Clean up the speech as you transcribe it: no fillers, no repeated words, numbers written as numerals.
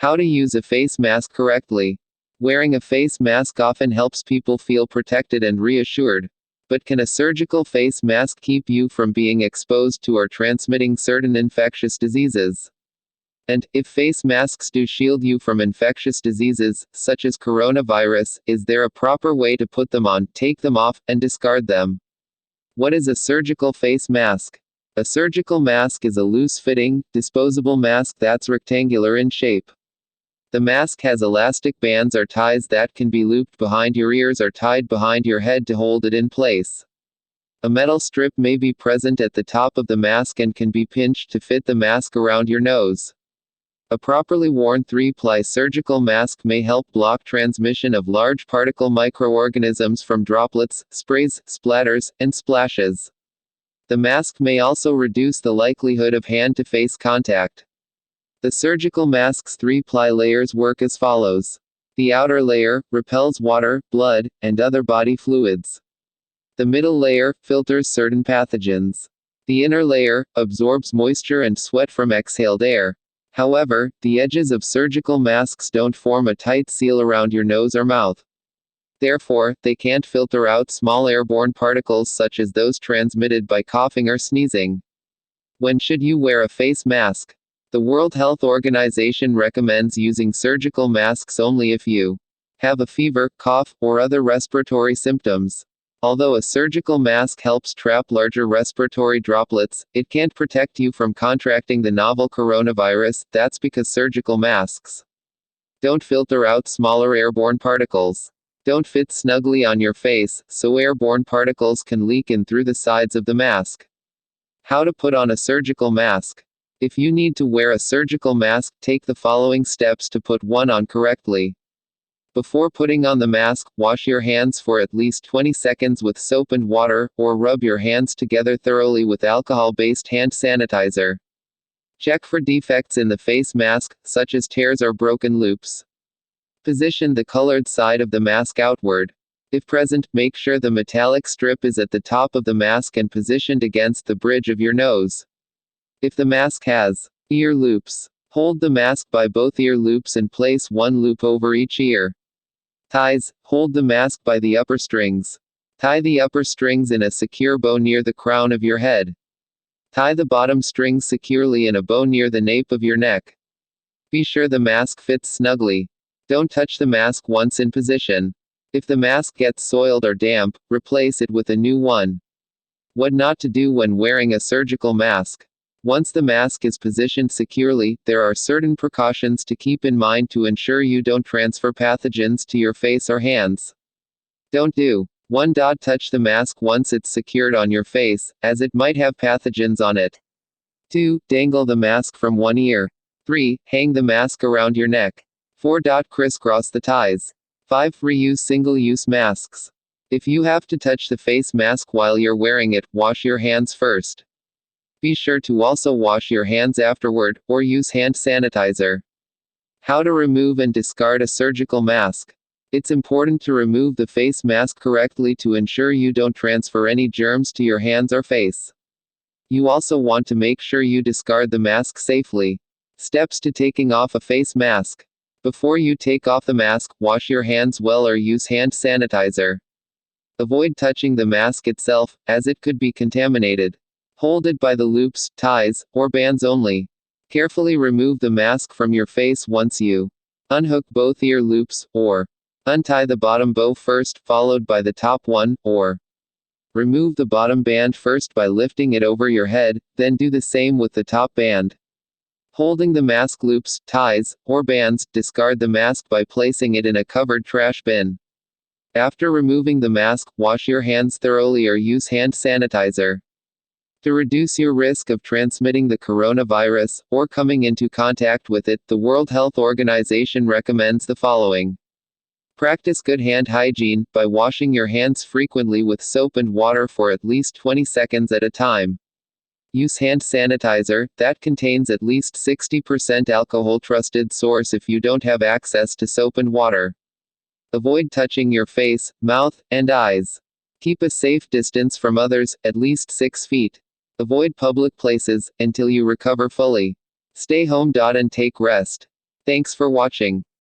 How to use a face mask correctly. Wearing a face mask often helps people feel protected and reassured. But can a surgical face mask keep you from being exposed to or transmitting certain infectious diseases? And, if face masks do shield you from infectious diseases, such as coronavirus, is there a proper way to put them on, take them off, and discard them? What is a surgical face mask? A surgical mask is a loose-fitting, disposable mask that's rectangular in shape. The mask has elastic bands or ties that can be looped behind your ears or tied behind your head to hold it in place. A metal strip may be present at the top of the mask and can be pinched to fit the mask around your nose. A properly worn 3-ply surgical mask may help block transmission of large particle microorganisms from droplets, sprays, splatters, and splashes. The mask may also reduce the likelihood of hand-to-face contact. The surgical mask's 3-ply layers work as follows. The outer layer repels water, blood, and other body fluids. The middle layer filters certain pathogens. The inner layer absorbs moisture and sweat from exhaled air. However, the edges of surgical masks don't form a tight seal around your nose or mouth. Therefore, they can't filter out small airborne particles such as those transmitted by coughing or sneezing. When should you wear a face mask? The World Health Organization recommends using surgical masks only if you have a fever, cough, or other respiratory symptoms. Although a surgical mask helps trap larger respiratory droplets, it can't protect you from contracting the novel coronavirus. That's because surgical masks don't filter out smaller airborne particles. Don't fit snugly on your face, so airborne particles can leak in through the sides of the mask. How to put on a surgical mask. If you need to wear a surgical mask, take the following steps to put one on correctly. Before putting on the mask, wash your hands for at least 20 seconds with soap and water, or rub your hands together thoroughly with alcohol-based hand sanitizer. Check for defects in the face mask, such as tears or broken loops. Position the colored side of the mask outward. If present, make sure the metallic strip is at the top of the mask and positioned against the bridge of your nose. If the mask has ear loops, hold the mask by both ear loops and place one loop over each ear. Ties, hold the mask by the upper strings. Tie the upper strings in a secure bow near the crown of your head. Tie the bottom strings securely in a bow near the nape of your neck. Be sure the mask fits snugly. Don't touch the mask once in position. If the mask gets soiled or damp, replace it with a new one. What not to do when wearing a surgical mask. Once the mask is positioned securely, there are certain precautions to keep in mind to ensure you don't transfer pathogens to your face or hands. Don't do 1. Touch the mask once it's secured on your face, as it might have pathogens on it. 2. Dangle the mask from one ear. 3. Hang the mask around your neck. 4. Crisscross the ties. 5. Reuse single-use masks. If you have to touch the face mask while you're wearing it, wash your hands first. Be sure to also wash your hands afterward, or use hand sanitizer. How to remove and discard a surgical mask. It's important to remove the face mask correctly to ensure you don't transfer any germs to your hands or face. You also want to make sure you discard the mask safely. Steps to taking off a face mask. Before you take off the mask, wash your hands well or use hand sanitizer. Avoid touching the mask itself, as it could be contaminated. Hold it by the loops, ties, or bands only. Carefully remove the mask from your face once you unhook both ear loops, or untie the bottom bow first, followed by the top one, or remove the bottom band first by lifting it over your head, then do the same with the top band. Holding the mask loops, ties, or bands, discard the mask by placing it in a covered trash bin. After removing the mask, wash your hands thoroughly or use hand sanitizer. To reduce your risk of transmitting the coronavirus, or coming into contact with it, the World Health Organization recommends the following. Practice good hand hygiene, by washing your hands frequently with soap and water for at least 20 seconds at a time. Use hand sanitizer, that contains at least 60% alcohol. Trusted source if you don't have access to soap and water. Avoid touching your face, mouth, and eyes. Keep a safe distance from others, at least 6 feet. Avoid public places, until you recover fully. Stay home. And take rest. Thanks for watching.